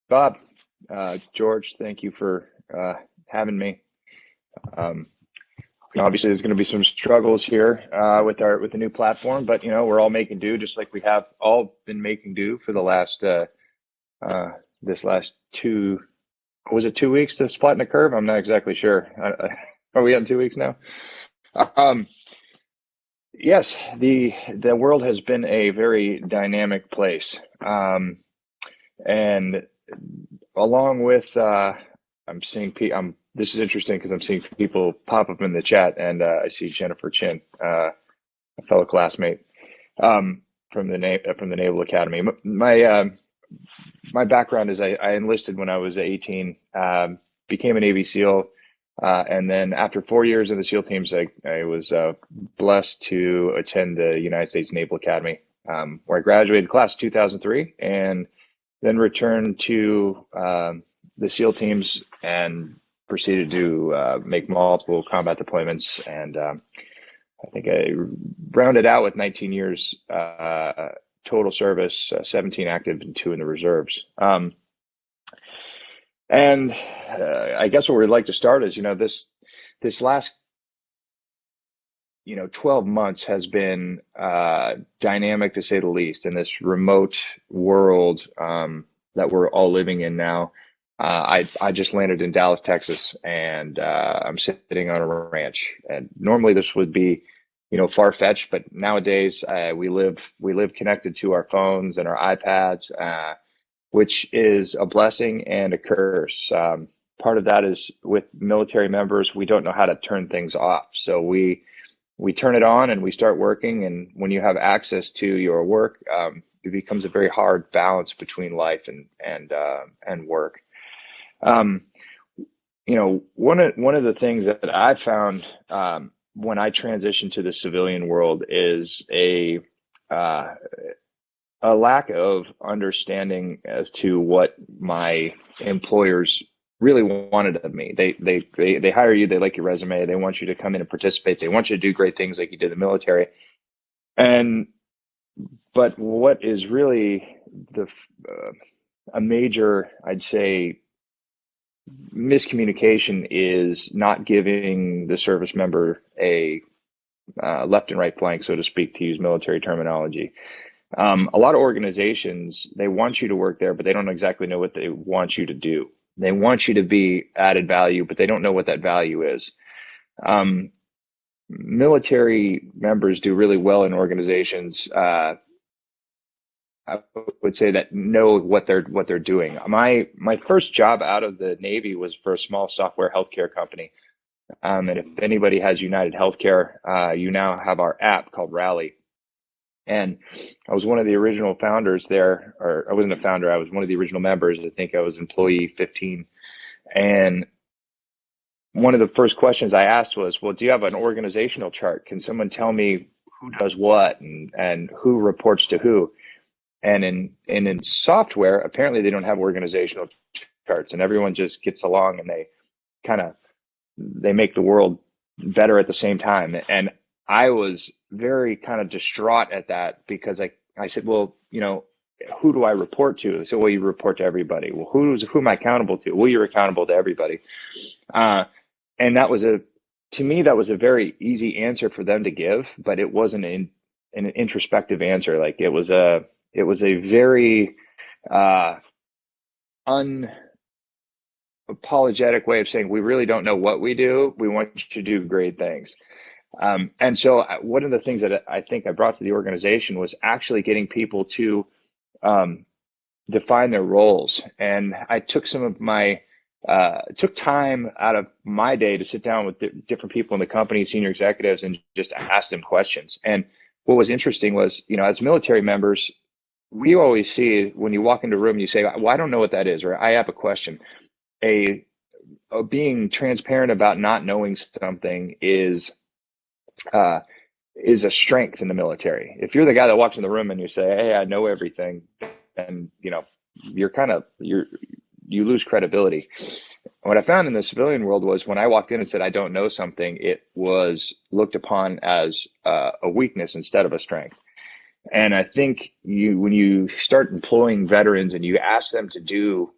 Bob, George, thank you for having me. Um, Obviously, there's going to be some struggles here with the new platform, but we're all making do, just like we have all been making do for the last uh, this last two. Was it 2 weeks to flatten the curve? I'm not exactly sure. Are we on 2 weeks now? Um, yes, the world has been a very dynamic place, and along with I'm seeing this is interesting because I'm seeing people pop up in the chat, and I see Jennifer Chin, a fellow classmate from the Naval Academy. My background is I enlisted when I was 18, became a Navy SEAL, and then after 4 years in the SEAL teams, I was blessed to attend the United States Naval Academy, where I graduated class of 2003, and then returned to the SEAL teams and proceeded to make multiple combat deployments. And I think I rounded out with 19 years total service, 17 active and 2 in the reserves. And I guess where we'd like to start is, this last 12 months has been dynamic, to say the least, in this remote world that we're all living in now. I just landed in Dallas, Texas, and I'm sitting on a ranch. And normally this would be, far-fetched, but nowadays we live connected to our phones and our iPads, which is a blessing and a curse. Part of that is with military members, we don't know how to turn things off, so we turn it on and we start working. And when you have access to your work, it becomes a very hard balance between life and work. One of the things that I found when I transitioned to the civilian world is a lack of understanding as to what my employers really wanted of me. They hire you, they like your resume, they want you to come in and participate, they want you to do great things like you did in the military. But what is really a major, I'd say, miscommunication is not giving the service member a left and right flank, so to speak, to use military terminology. A lot of organizations, they want you to work there, but they don't exactly know what they want you to do. They want you to be added value, but they don't know what that value is. Military members do really well in organizations, I would say, that know what they're doing. My first job out of the Navy was for a small software healthcare company. And if anybody has United Healthcare, you now have our app called Rally. And I was one of the original founders there, or I wasn't a founder, I was one of the original members. I think I was employee 15. And one of the first questions I asked was, well, do you have an organizational chart? Can someone tell me who does what and who reports to who? And in software, apparently they don't have organizational charts, and everyone just gets along and they make the world better at the same time. And I was very kind of distraught at that, because I said, well, who do I report to? So, well, you report to everybody. Well, who am I accountable to? Well, you're accountable to everybody. And to me, that was a very easy answer for them to give, but it wasn't an introspective answer. Like, it was a very unapologetic way of saying, we really don't know what we do. We want you to do great things. And so one of the things that I think I brought to the organization was actually getting people to define their roles. And I took took time out of my day to sit down with different people in the company, senior executives, and just ask them questions. And what was interesting was, as military members, we always see, when you walk into a room, you say, well, I don't know what that is, or I have a question. Being transparent about not knowing something is a strength in the military. If you're the guy that walks in the room and you say, hey, I know everything, then you lose credibility. What I found in the civilian world was, when I walked in and said I don't know something, it was looked upon as a weakness instead of a strength. And I think when you start employing veterans and you ask them to do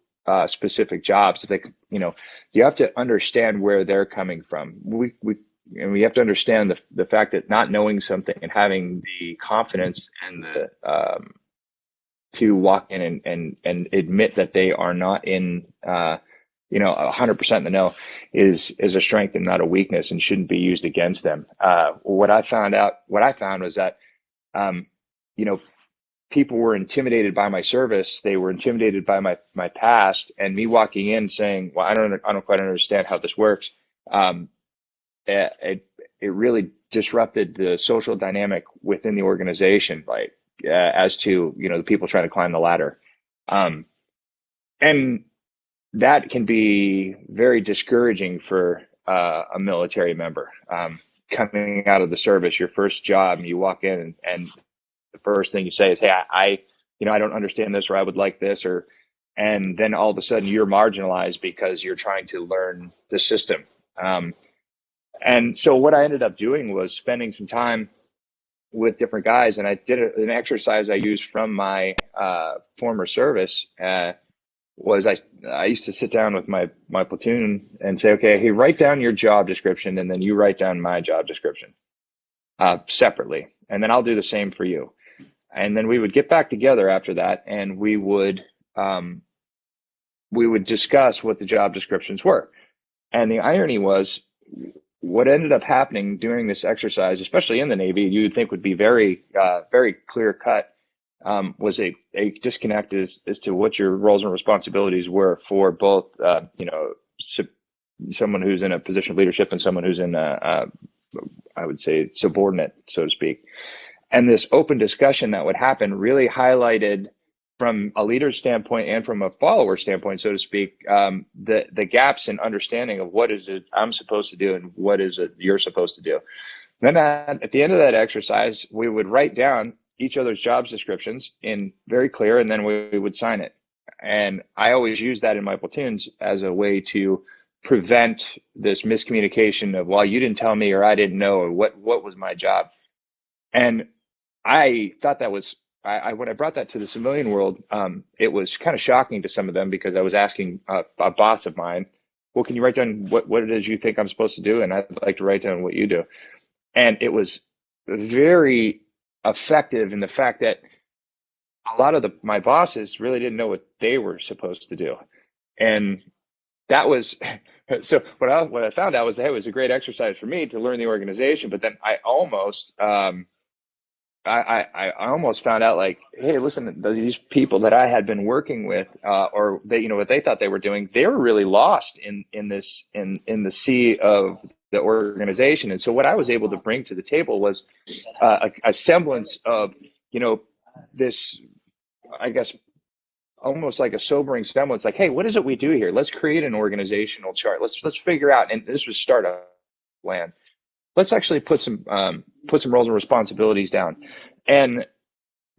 specific jobs. If they, you have to understand where they're coming from. And we have to understand the fact that not knowing something and having the confidence and the to walk in and admit that they are not in 100% in the know is a strength and not a weakness, and shouldn't be used against them. What I found was that people were intimidated by my service. They were intimidated by my past, and me walking in saying, well, I don't quite understand how this works. It really disrupted the social dynamic within the organization, like as to, the people trying to climb the ladder. And that can be very discouraging for a military member. Coming out of the service, your first job, and you walk in and the first thing you say is, hey, I don't understand this, or I would like this, and then all of a sudden you're marginalized because you're trying to learn the system. And so what I ended up doing was spending some time with different guys, and I did an exercise I used from my former service. Was I used to sit down with my platoon and say, okay, hey, write down your job description, and then you write down my job description separately, and then I'll do the same for you. And then we would get back together after that, and we would discuss what the job descriptions were. And the irony was, what ended up happening during this exercise, especially in the Navy, you would think would be very, very clear cut, was a disconnect as to what your roles and responsibilities were for both, someone who's in a position of leadership and someone who's in I would say subordinate, so to speak. And this open discussion that would happen really highlighted, from a leader's standpoint and from a follower standpoint, so to speak, the gaps in understanding of what is it I'm supposed to do and what is it you're supposed to do. Then at the end of that exercise, we would write down each other's job descriptions in very clear, and then we would sign it. And I always use that in my platoons as a way to prevent this miscommunication of, well, you didn't tell me, or I didn't know, or what was my job. And I thought that was, when I brought that to the civilian world, it was kind of shocking to some of them, because I was asking a boss of mine, well, can you write down what it is you think I'm supposed to do? And I'd like to write down what you do. And it was very effective in the fact that a lot of my bosses really didn't know what they were supposed to do. And that was, so what I found out was that it was a great exercise for me to learn the organization, but then I almost, I almost found out, like, hey, listen, these people that I had been working with, or they, what they thought they were doing, they were really lost in the sea of the organization. And so what I was able to bring to the table was a semblance of, this, I guess, almost like a sobering semblance, like, hey, what is it we do here? Let's create an organizational chart. Let's figure out, and this was startup land. Let's actually put some roles and responsibilities down. And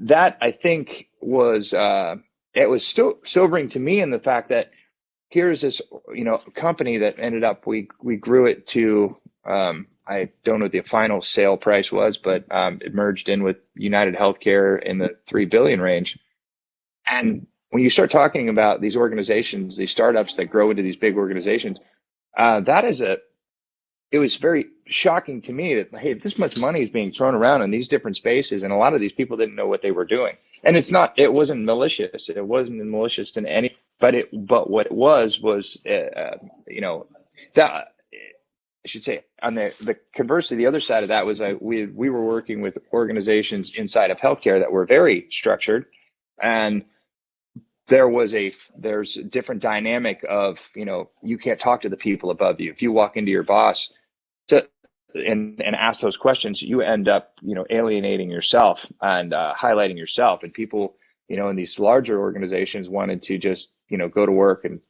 that, I think, was it was still sobering to me, in the fact that here's this company that ended up, we grew it to, I don't know what the final sale price was, but it merged in with United Healthcare in the $3 billion range. And when you start talking about these organizations, these startups that grow into these big organizations, it was very shocking to me that, hey, this much money is being thrown around in these different spaces, and a lot of these people didn't know what they were doing. And it wasn't malicious. It wasn't malicious in any, but what it was, that, I should say, on the conversely, the other side of that was, we were working with organizations inside of healthcare that were very structured, and there's a different dynamic of, you can't talk to the people above you. If you walk into your boss and ask those questions, you end up, alienating yourself and highlighting yourself. And people, in these larger organizations wanted to just, go to work and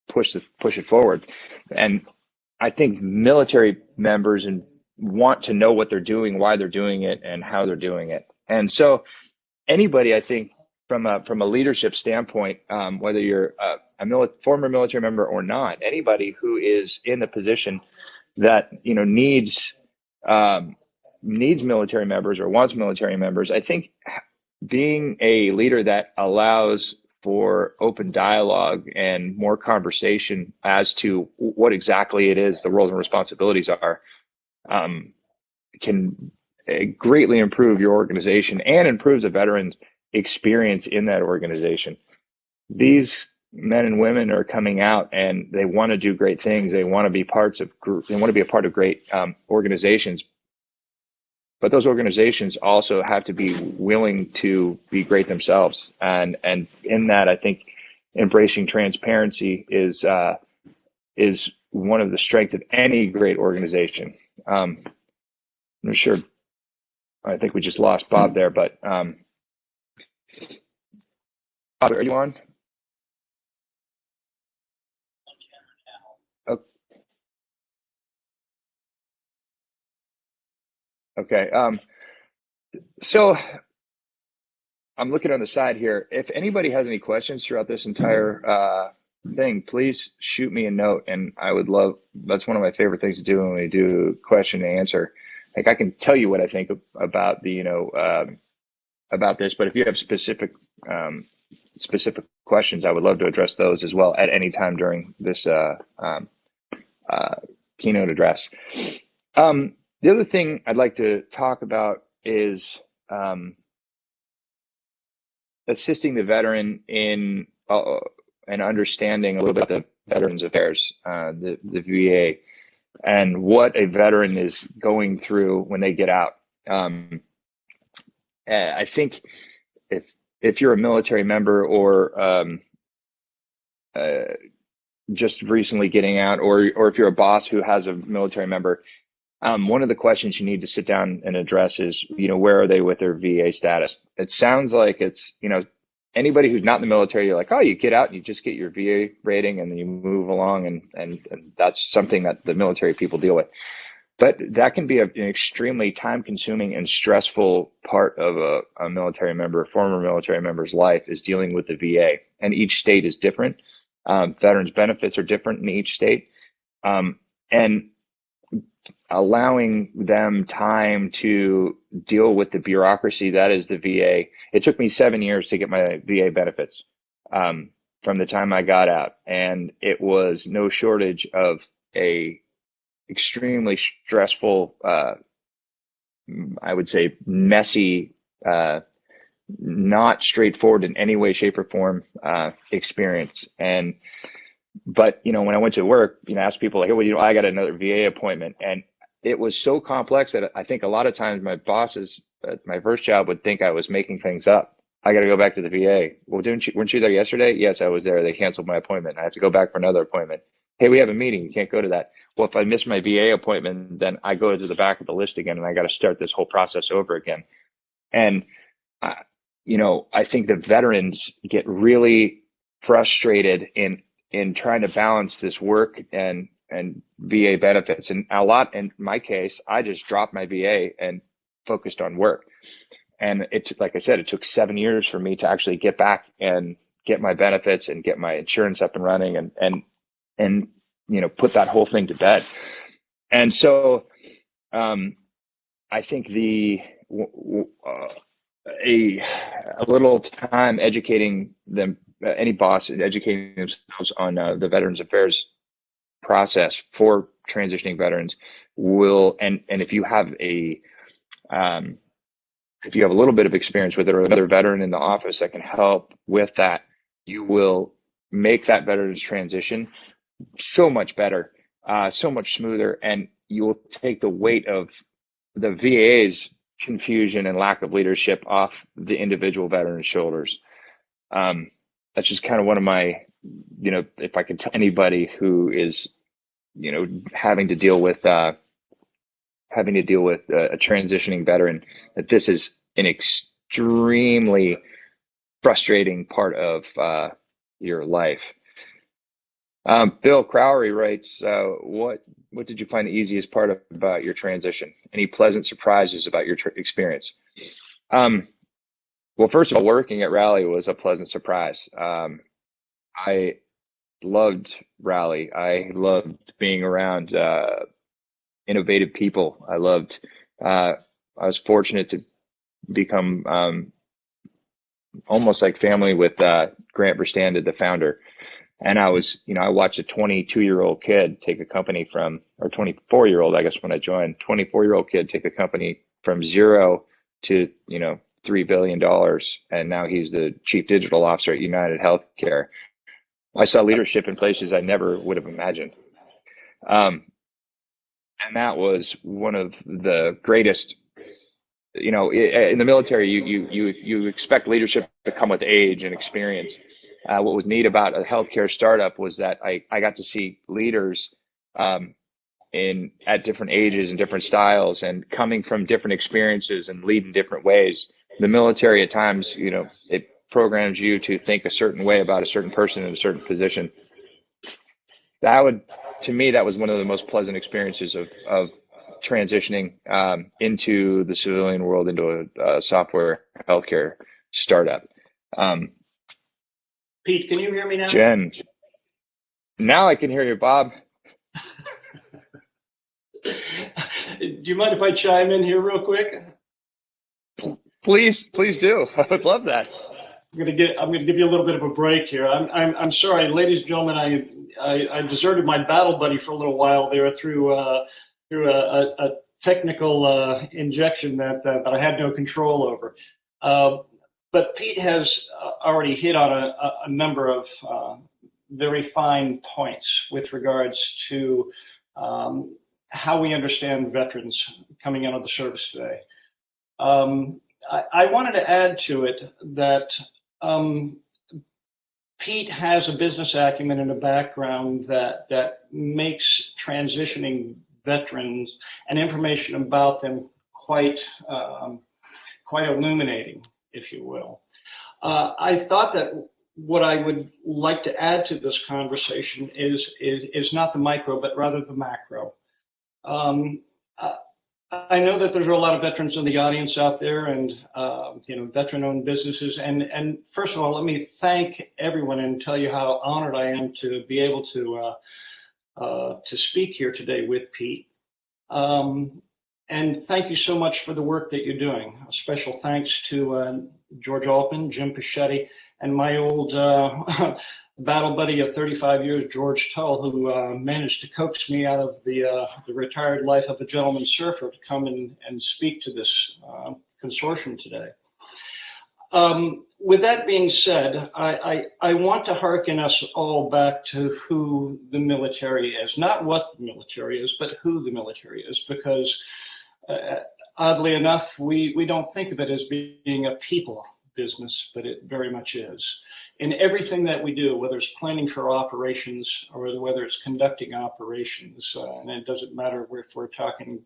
push it forward. And I think military members want to know what they're doing, why they're doing it, and how they're doing it. And so anybody, I think, from a leadership standpoint, whether you're a former military member or not, anybody who is in a position that needs military members or wants military members, I think being a leader that allows for open dialogue and more conversation as to what exactly it is the roles and responsibilities are, can greatly improve your organization and improves a veteran's experience in that organization. These men and women are coming out and they want to do great things. They want to be they want to be a part of great organizations. But those organizations also have to be willing to be great themselves. And in that, I think embracing transparency is one of the strengths of any great organization. I'm not sure. I think we just lost Bob there, but Bob, are you on? Okay. So I'm looking on the side here. If anybody has any questions throughout this entire thing, please shoot me a note, and I would love. That's one of my favorite things to do when we do question and answer. Like, I can tell you what I think about the about this, but if you have specific questions, I would love to address those as well at any time during this keynote address. The other thing I'd like to talk about is assisting the veteran in and understanding a little bit the Veterans Affairs, the VA, and what a veteran is going through when they get out. I think if you're a military member or just recently getting out, or if you're a boss who has a military member, one of the questions you need to sit down and address is, where are they with their VA status? It sounds like it's, anybody who's not in the military, you're like, oh, you get out and you just get your VA rating and then you move along, and that's something that the military people deal with. But that can be an extremely time-consuming and stressful part of a military member, a former military member's life, is dealing with the VA. And each state is different. Veterans benefits are different in each state. And allowing them time to deal with the bureaucracy that is the VA. It took me 7 years to get my VA benefits from the time I got out. And it was no shortage of a extremely stressful, I would say messy, not straightforward in any way, shape, or form experience. But when I went to work, asked people like, hey, I got another VA appointment, and it was so complex that I think a lot of times my bosses at my first job would think I was making things up. I got to go back to the VA. Well, weren't you there yesterday? Yes, I was there. They canceled my appointment. I have to go back for another appointment. Hey, we have a meeting. You can't go to that. Well, if I miss my VA appointment, then I go to the back of the list again, and I got to start this whole process over again. And, I think the veterans get really frustrated in trying to balance this work and VA benefits. And a lot, in my case, I just dropped my VA and focused on work. And like I said, it took 7 years for me to actually get back and get my benefits and get my insurance up and running and put that whole thing to bed. And so I think a little time educating them, any boss educating themselves on the Veterans Affairs process for transitioning veterans will, and if you have a little bit of experience with it, or another veteran in the office that can help with that, you will make that veteran's transition so much better, so much smoother, and you will take the weight of the VA's confusion and lack of leadership off the individual veteran's shoulders. That's just kind of one of my, if I could tell anybody who is, having to deal with a transitioning veteran, that this is an extremely frustrating part of your life. Bill Crowry writes, what did you find the easiest part about your transition? Any pleasant surprises about your experience? Well, first of all, working at Rally was a pleasant surprise. I loved Rally. I loved being around innovative people. I was fortunate to become almost like family with Grant Verstanden, the founder. And I was, I watched a 22-year-old kid take a company from, or 24-year-old, I guess, when I joined, 24-year-old kid take a company from zero to, $3 billion. And now he's the chief digital officer at United Healthcare. I saw leadership in places I never would have imagined. And that was one of the greatest, in the military, you expect leadership to come with age and experience. What was neat about a healthcare startup was that I got to see leaders at different ages and different styles and coming from different experiences and lead in different ways. The military at times, it programs you to think a certain way about a certain person in a certain position. To me, that was one of the most pleasant experiences of transitioning into the civilian world, into a software healthcare startup. Pete, can you hear me now? Jen, now I can hear you, Bob. Do you mind if I chime in here real quick? Please do. I would love that. I'm gonna give you a little bit of a break here. I'm sorry, ladies and gentlemen. I deserted my battle buddy for a little while there through a technical injection that I had no control over. But Pete has already hit on a number of very fine points with regards to how we understand veterans coming out of the service today. I wanted to add to it that Pete has a business acumen and a background that makes transitioning veterans and information about them quite illuminating, if you will. I thought that what I would like to add to this conversation is not the micro, but rather the macro. I know that there's a lot of veterans in the audience out there, and veteran-owned businesses. And first of all, let me thank everyone and tell you how honored I am to be able to speak here today with Pete. And thank you so much for the work that you're doing. A special thanks to George Altman, Jim Pichetti, and my old battle buddy of 35 years, George Tull, who managed to coax me out of the retired life of a gentleman surfer to come and speak to this consortium today. With that being said, I want to hearken us all back to who the military is. Not what the military is, but who the military is, because oddly enough, we don't think of it as being a people business, but it very much is. In everything that we do, whether it's planning for operations or whether it's conducting operations, and it doesn't matter if we're talking,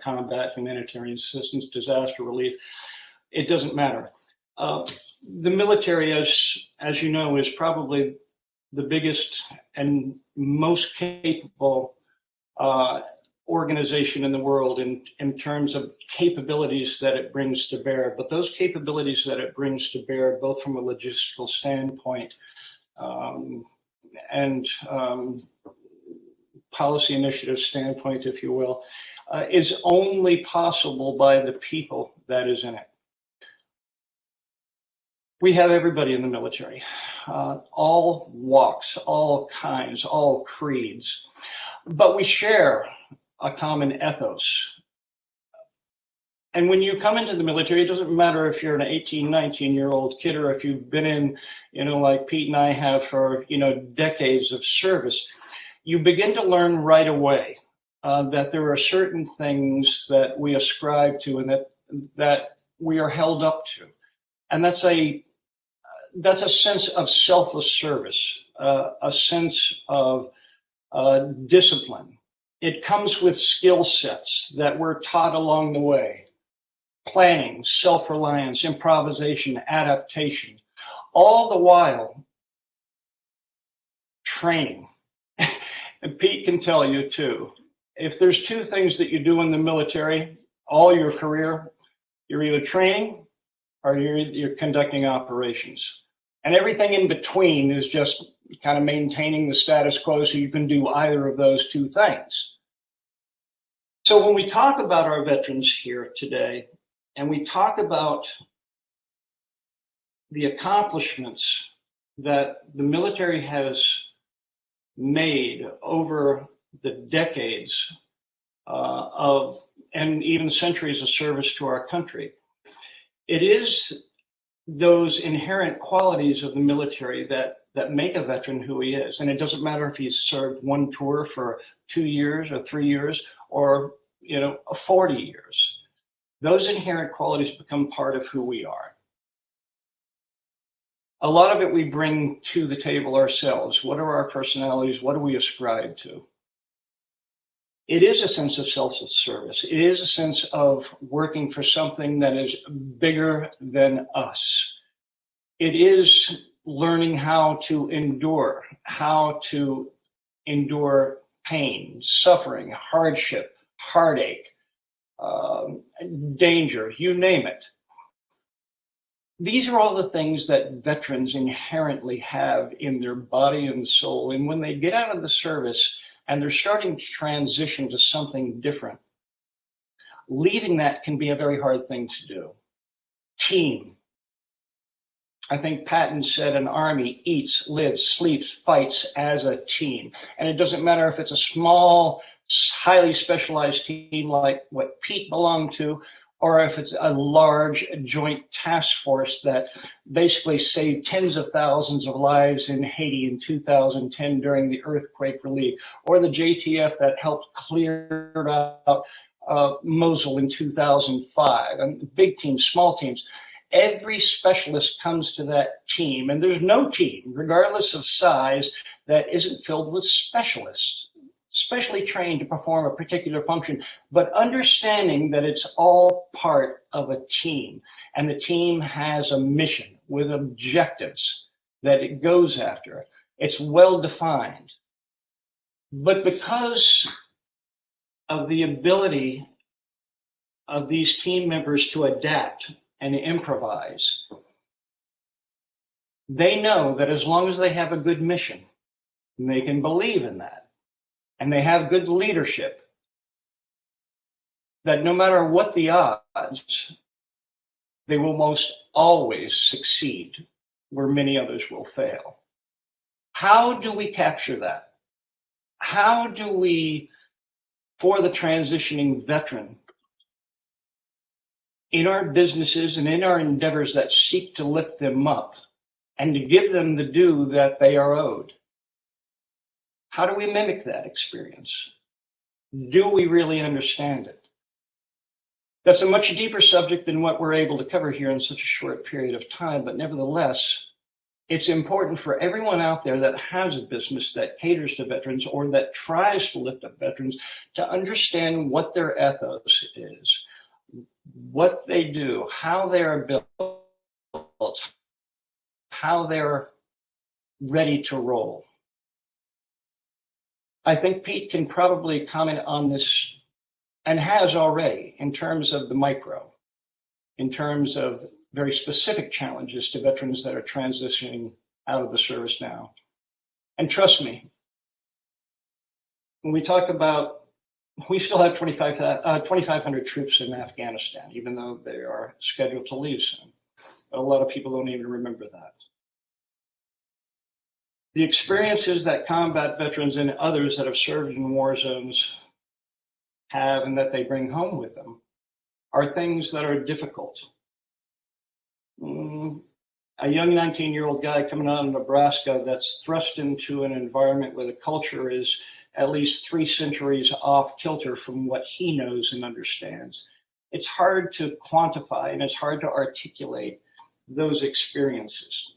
combat, humanitarian assistance, disaster relief, it doesn't matter. The military, as you know, is probably the biggest and most capable organization in the world in terms of capabilities that it brings to bear. But those capabilities that it brings to bear, both from a logistical standpoint and policy initiative standpoint, if you will, is only possible by the people that is in it. We have everybody in the military, all walks, all kinds, all creeds, but we share a common ethos. And when you come into the military, it doesn't matter if you're an 18, 19-year-old kid or if you've been in, like Pete and I have for, decades of service, you begin to learn right away that there are certain things that we ascribe to and that we are held up to. And that's a sense of selfless service, a sense of discipline. It comes with skill sets that we're taught along the way. Planning, self-reliance, improvisation, adaptation, all the while training. And Pete can tell you too, if there's two things that you do in the military all your career, you're either training or you're conducting operations. And everything in between is just kind of maintaining the status quo so you can do either of those two things. So when we talk about our veterans here today, and we talk about the accomplishments that the military has made over the decades of and even centuries of service to our country. It is those inherent qualities of the military that make a veteran who he is. And it doesn't matter if he's served one tour for 2 years or 3 years or 40 years. Those inherent qualities become part of who we are. A lot of it we bring to the table ourselves. What are our personalities? What do we ascribe to? It is a sense of self-service. It is a sense of working for something that is bigger than us. It is learning how to endure pain, suffering, hardship, heartache, danger, you name it. These are all the things that veterans inherently have in their body and soul. And when they get out of the service and they're starting to transition to something different, leaving that can be a very hard thing to do. Team. I think Patton said an army eats, lives, sleeps, fights as a team. And it doesn't matter if it's a small, highly specialized team like what Pete belonged to, or if it's a large joint task force that basically saved tens of thousands of lives in Haiti in 2010 during the earthquake relief, or the JTF that helped clear out Mosul in 2005, and big teams, small teams. Every specialist comes to that team, and there's no team, regardless of size, that isn't filled with specialists, specially trained to perform a particular function, but understanding that it's all part of a team, and the team has a mission with objectives that it goes after. It's well defined. But because of the ability of these team members to adapt and improvise, they know that as long as they have a good mission, and they can believe in that, and they have good leadership, that no matter what the odds, they will most always succeed where many others will fail. How do we capture that? How do we, for the transitioning veteran, in our businesses and in our endeavors that seek to lift them up and to give them the due that they are owed, how do we mimic that experience? Do we really understand it? That's a much deeper subject than what we're able to cover here in such a short period of time, but nevertheless, it's important for everyone out there that has a business that caters to veterans or that tries to lift up veterans to understand what their ethos is, what they do, how they're built, how they're ready to roll. I think Pete can probably comment on this, and has already, in terms of the micro, in terms of very specific challenges to veterans that are transitioning out of the service now. And trust me, when we talk about, we still have 2,500 troops in Afghanistan, even though they are scheduled to leave soon. But a lot of people don't even remember that. The experiences that combat veterans and others that have served in war zones have and that they bring home with them are things that are difficult. A young 19-year-old guy coming out of Nebraska that's thrust into an environment where the culture is at least 3 centuries off kilter from what he knows and understands. It's hard to quantify and it's hard to articulate those experiences.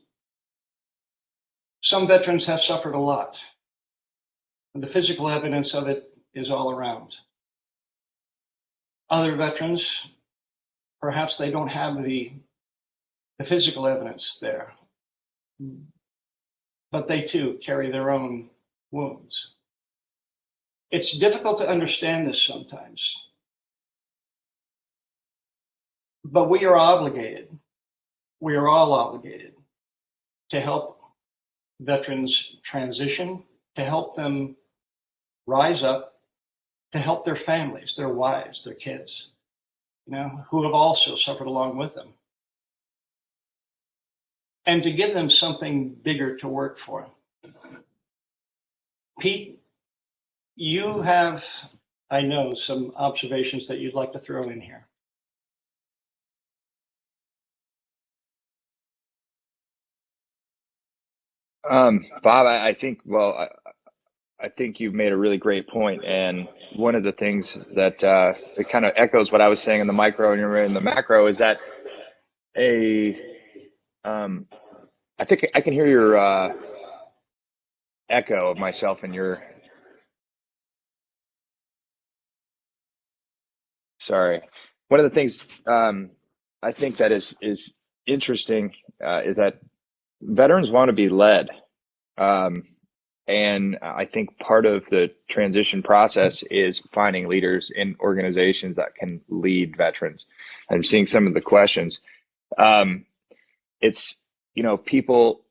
Some veterans have suffered a lot, and the physical evidence of it is all around. Other veterans, perhaps they don't have the physical evidence there, but they too carry their own wounds. It's difficult to understand this sometimes, but we are obligated, we are all obligated to help veterans transition, to help them rise up, to help their families, their wives, their kids, who have also suffered along with them. and to give them something bigger to work for. Pete, you have, I know, some observations that you'd like to throw in here. Bob, I think, well, I think you've made a really great point. And one of the things that it kind of echoes what I was saying in the micro and in the macro is that I think I can hear your echo of myself and your, sorry. One of the things I think that is interesting is that veterans want to be led. And I think part of the transition process is finding leaders in organizations that can lead veterans. I'm seeing some of the questions. It's, people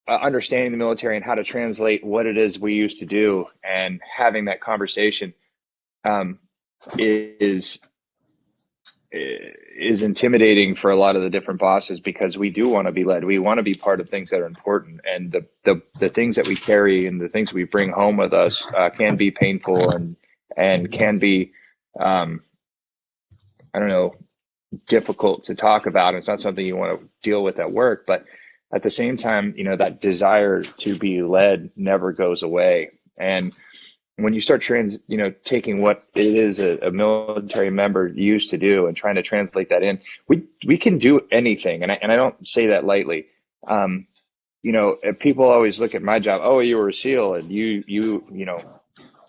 understanding the military and how to translate what it is we used to do, and having that conversation is intimidating for a lot of the different bosses, because we do want to be led. We want to be part of things that are important, and the things that we carry and the things we bring home with us can be painful and can be difficult to talk about. It's not something you want to deal with at work, but at the same time, that desire to be led never goes away. And when you start taking what it is a military member used to do and trying to translate that in, we can do anything. And I don't say that lightly. If people always look at my job, oh, you were a SEAL and you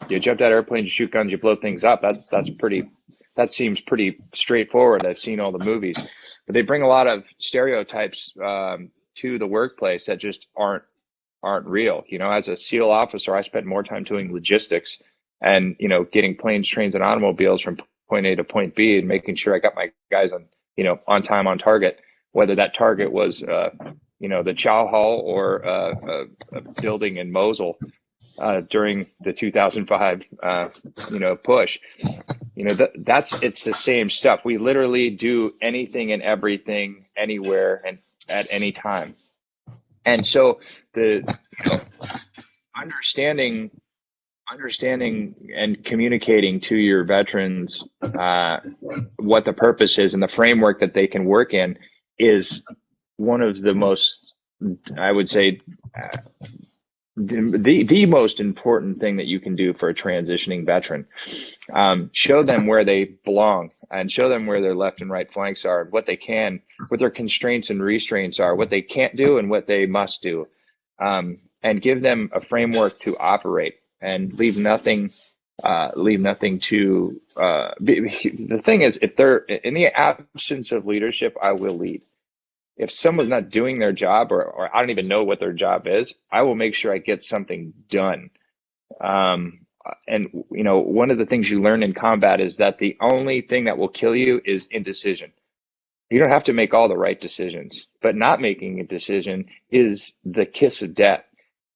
jumped out of airplanes, you shoot guns, you blow things up. That seems pretty straightforward. I've seen all the movies, but they bring a lot of stereotypes to the workplace that just aren't real. As a SEAL officer, I spent more time doing logistics and, getting planes, trains, and automobiles from point A to point B and making sure I got my guys on time, on target, whether that target was, the Chow Hall or a building in Mosul during the 2005, push. It's the same stuff. We literally do anything and everything, anywhere and at any time. And so the understanding and communicating to your veterans what the purpose is and the framework that they can work in is one of the most, I would say, the most important thing that you can do for a transitioning veteran. Show them where they belong and show them where their left and right flanks are, what they can, what their constraints and restraints are, what they can't do and what they must do, and give them a framework to operate and leave nothing to the thing is, if they're in the absence of leadership, I will lead. If someone's not doing their job, or I don't even know what their job is, I will make sure I get something done. And one of the things you learn in combat is that the only thing that will kill you is indecision. You don't have to make all the right decisions, but not making a decision is the kiss of death.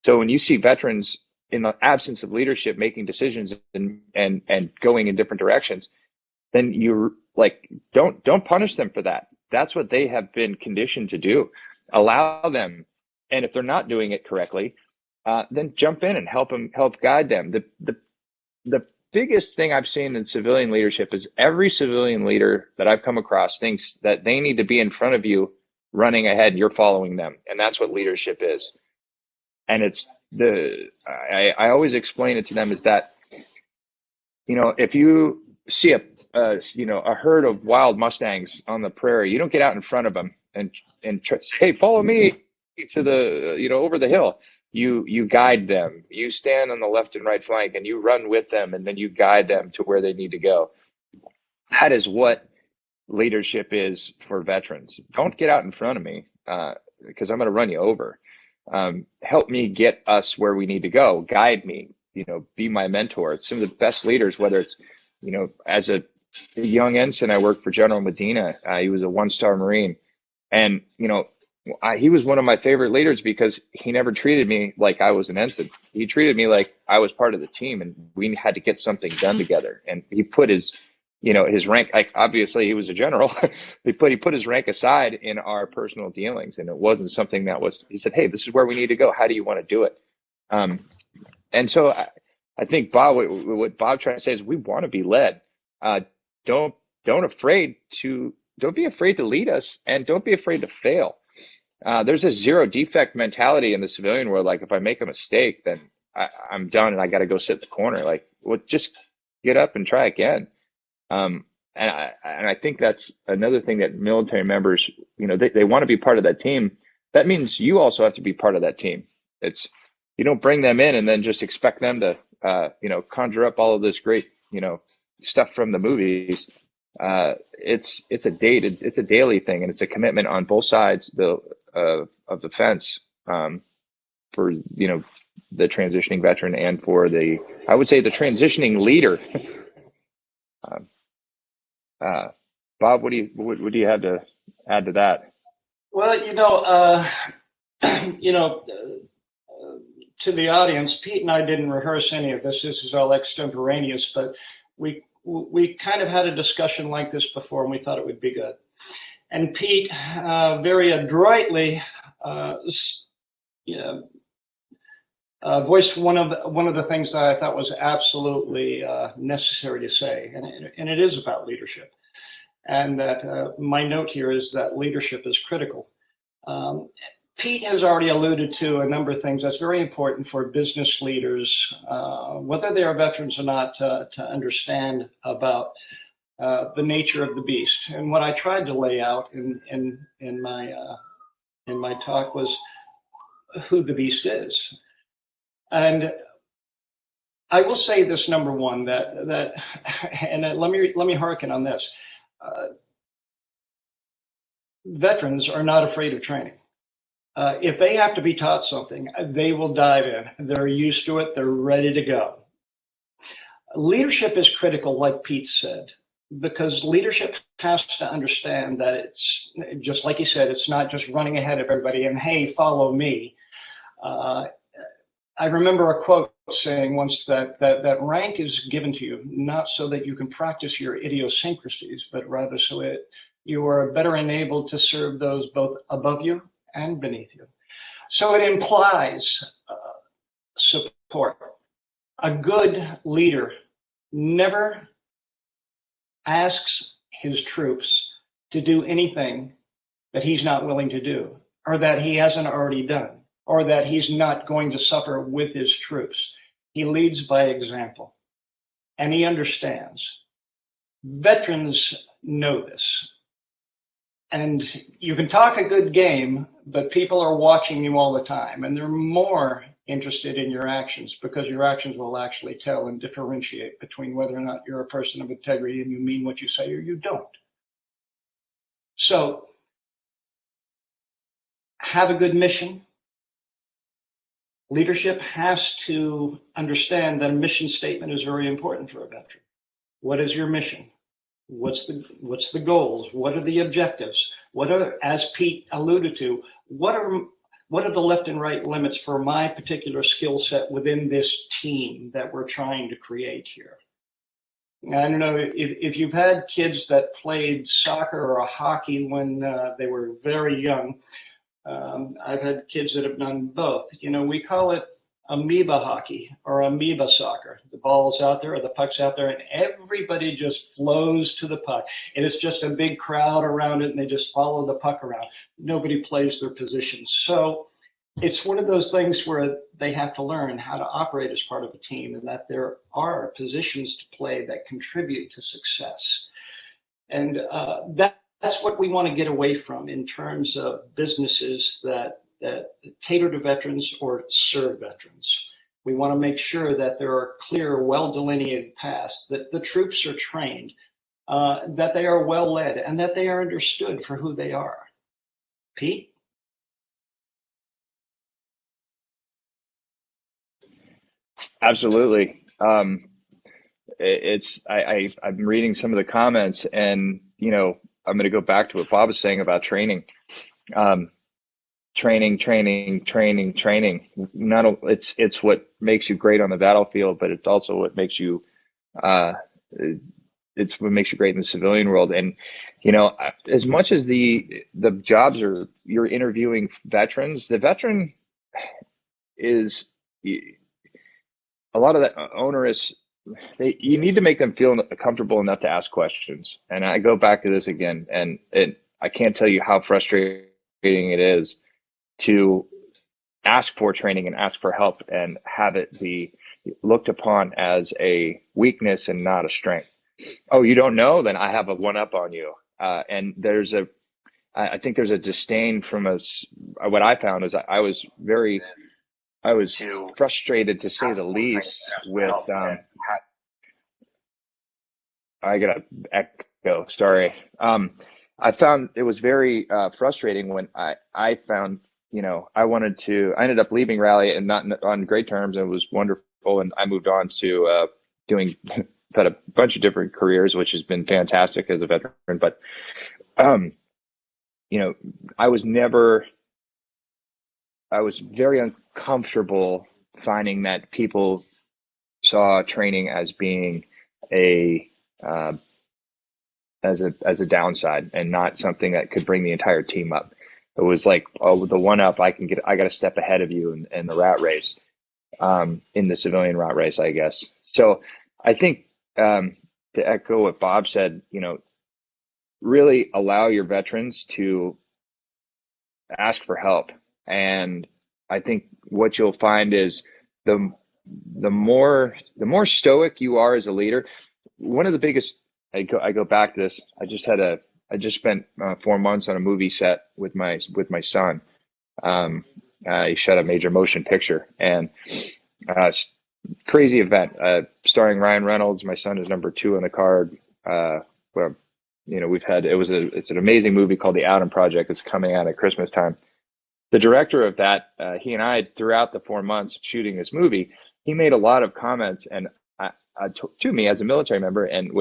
So when you see veterans in the absence of leadership making decisions and going in different directions, then you're like, don't punish them for that. That's what they have been conditioned to do. Allow them, and if they're not doing it correctly, then jump in and help guide them. The biggest thing I've seen in civilian leadership is every civilian leader that I've come across thinks that they need to be in front of you, running ahead, and you're following them, and that's what leadership is. And it's I always explain it to them is that, if you see a herd of wild Mustangs on the prairie, you don't get out in front of them and say, hey, follow me to the, over the hill. You guide them. You stand on the left and right flank and you run with them, and then you guide them to where they need to go. That is what leadership is for veterans. Don't get out in front of me because I'm going to run you over. Help me get us where we need to go. Guide me, be my mentor. Some of the best leaders, whether it's, as a young ensign, I worked for General Medina. He was a one-star Marine. And, he was one of my favorite leaders because he never treated me like I was an ensign. He treated me like I was part of the team and we had to get something done together. And he put his his rank, like obviously he was a general. He put his rank aside in our personal dealings, and it wasn't something that was, he said, hey, this is where we need to go. How do you want to do it? And so I think what Bob trying to say is we want to be led. Don't be afraid to lead us, and don't be afraid to fail. There's a zero defect mentality in the civilian world. Like, if I make a mistake, then I'm done and I got to go sit in the corner. Like, well, just get up and try again. And I think that's another thing that military members, they want to be part of that team. That means you also have to be part of that team. You don't bring them in and then just expect them to, conjure up all of this great, stuff from the movies. It's a daily thing, and it's a commitment on both sides of the fence, for the transitioning veteran and for I would say the transitioning leader. Bob, what do you have to add to that? Well, to the audience, Pete and I didn't rehearse any of this. This is all extemporaneous, but we kind of had a discussion like this before, and we thought it would be good. And Pete very adroitly voiced one of the things that I thought was absolutely necessary to say, and it is about leadership. And that my note here is that leadership is critical. Pete has already alluded to a number of things that's very important for business leaders, whether they are veterans or not, to understand about the nature of the beast. And what I tried to lay out in my talk was who the beast is. And I will say this, number one, that and let me harken on this. Veterans are not afraid of training. If they have to be taught something, they will dive in. They're used to it. They're ready to go. Leadership is critical, like Pete said, because leadership has to understand that it's, just like he said, it's not just running ahead of everybody and, hey, follow me. I remember a quote saying once that rank is given to you not so that you can practice your idiosyncrasies, but rather so you are better enabled to serve those both above you and beneath you. So it implies support. A good leader never asks his troops to do anything that he's not willing to do, or that he hasn't already done, or that he's not going to suffer with his troops. He leads by example, and he understands. Veterans know this. And you can talk a good game, but people are watching you all the time, and they're more interested in your actions, because your actions will actually tell and differentiate between whether or not you're a person of integrity and you mean what you say or you don't. So have a good mission. Leadership has to understand that a mission statement is very important for a veteran. What is your mission? What's the goals? What are the objectives? What are, as Pete alluded to, what are the left and right limits for my particular skill set within this team that we're trying to create here? I don't know if you've had kids that played soccer or hockey when they were very young. I've had kids that have done both. We call it amoeba hockey or amoeba soccer. The ball's out there or the puck's out there, and everybody just flows to the puck. And it's just a big crowd around it, and they just follow the puck around. Nobody plays their positions. So it's one of those things where they have to learn how to operate as part of a team, and that there are positions to play that contribute to success. And that's what we want to get away from in terms of businesses that cater to veterans or serve veterans. We want to make sure that there are clear, well-delineated paths, that the troops are trained, that they are well led, and that they are understood for who they are. Pete? Absolutely. I'm reading some of the comments, and I'm going to go back to what Bob was saying about training. Training. It's what makes you great on the battlefield, but it's also what makes you it's what makes you great in the civilian world. And, as much as the jobs are, you're interviewing veterans, the veteran is a lot of that onerous. You need to make them feel comfortable enough to ask questions. And I go back to this again, and I can't tell you how frustrating it is to ask for training and ask for help and have it be looked upon as a weakness and not a strength. Oh, you don't know? Then I have a one up on you. And I think there's a disdain from us. What I found is I was frustrated, to say the least, with, I got an echo, sorry. I found it was very frustrating when I found, I ended up leaving Rally, and not on great terms, and it was wonderful. And I moved on to doing, had a bunch of different careers, which has been fantastic as a veteran. But, I was very uncomfortable finding that people saw training as being as a downside and not something that could bring the entire team up. It was like, oh, the one up I got a step ahead of you in the rat race, in the civilian rat race, I guess. So I think, to echo what Bob said, really allow your veterans to ask for help. And I think what you'll find is the more stoic you are as a leader. One of the biggest, I go back to this. I just spent 4 months on a movie set with my son. He shot a major motion picture, and crazy event, starring Ryan Reynolds. My son is number 2 on the card. Well, it's an amazing movie called The Adam Project. It's coming out at Christmas time. The director of that, he and I, throughout the 4 months shooting this movie, he made a lot of comments and to me as a military member, and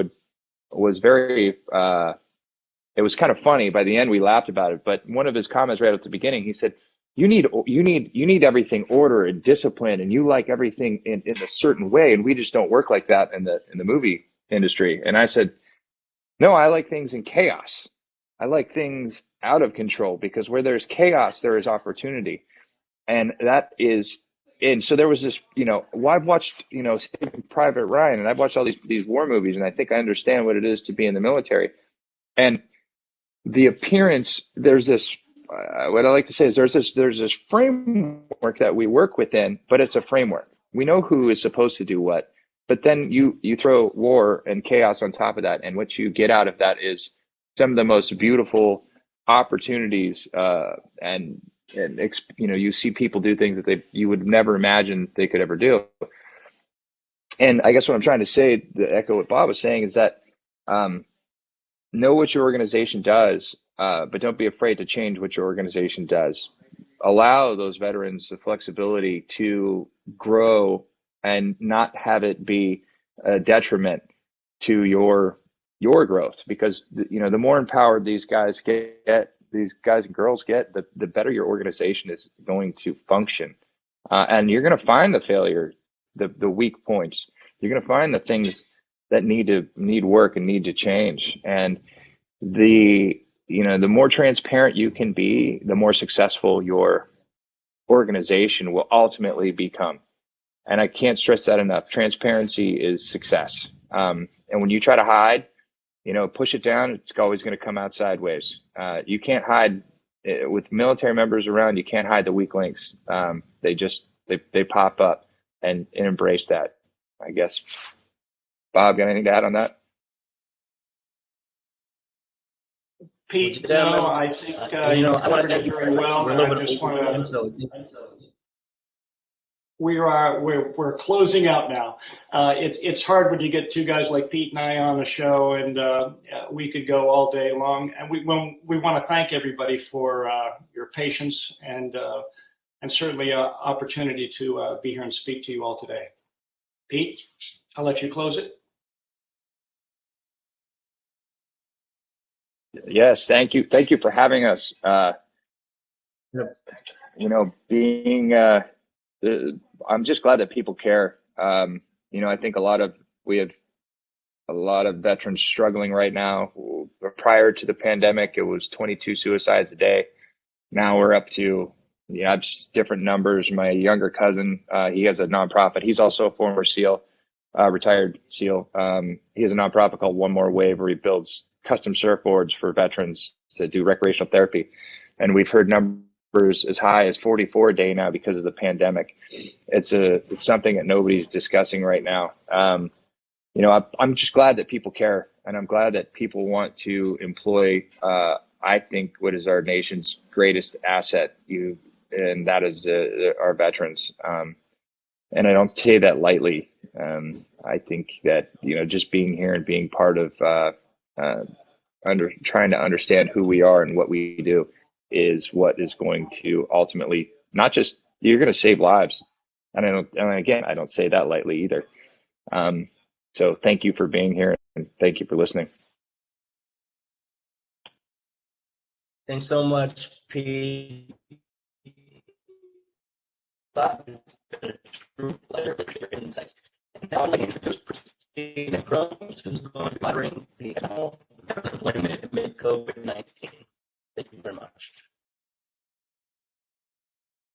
was very, it was kind of funny. By the end, we laughed about it. But one of his comments right at the beginning, he said, you need everything order and discipline, and you like everything in a certain way, and we just don't work like that in the movie industry. And I said, no, I like things in chaos. I like things out of control, because where there's chaos, there is opportunity. And so there was this, I've watched, Private Ryan, and I've watched all these war movies, and I think I understand what it is to be in the military. And the appearance, there's this, what I like to say is there's this framework that we work within, but it's a framework. We know who is supposed to do what, but then you throw war and chaos on top of that, and what you get out of that is some of the most beautiful opportunities, and you see people do things that you would never imagine they could ever do. And I guess what I'm trying to say, to echo what Bob was saying, is that know what your organization does, but don't be afraid to change what your organization does. Allow those veterans the flexibility to grow and not have it be a detriment to your growth, because the more empowered these guys and girls get, the better your organization is going to function. And you're going to find the failure, the weak points. You're going to find the things that need work and need to change. And the more transparent you can be, the more successful your organization will ultimately become. And I can't stress that enough. Transparency is success. And when you try to hide, push it down, it's always going to come out sideways. You can't hide with military members around. You can't hide the weak links. They pop up, and embrace that, I guess. Bob, got anything to add on that? Pete, no, I think you covered it very well. I just want to. We're closing out now. It's hard when you get two guys like Pete and I on the show, and we could go all day long. And we want to thank everybody for your patience and certainly opportunity to be here and speak to you all today. Pete, I'll let you close it. Yes, thank you. Thank you for having us. I'm just glad that people care. I think we have a lot of veterans struggling right now. Prior to the pandemic, it was 22 suicides a day. Now we're up to, I've just different numbers. My younger cousin, he has a nonprofit. He's also a former SEAL, retired SEAL. He has a nonprofit called One More Wave, where he builds custom surfboards for veterans to do recreational therapy. And we've heard numbers as high as 44 a day now because of the pandemic. It's something that nobody's discussing right now. I'm just glad that people care, and I'm glad that people want to employ, I think, what is our nation's greatest asset, and that is our veterans. And I don't say that lightly. I think that, just being here and being part of trying to understand who we are and what we do is what is going to ultimately, not just, you're going to save lives. And I don't say that lightly either. So thank you for being here, and thank you for listening. Thanks so much, Pete. That has been a true pleasure to share your insights. And now I'd like to introduce Christina Groves, who's going to be covering the employment amid COVID-19. Thank you very much.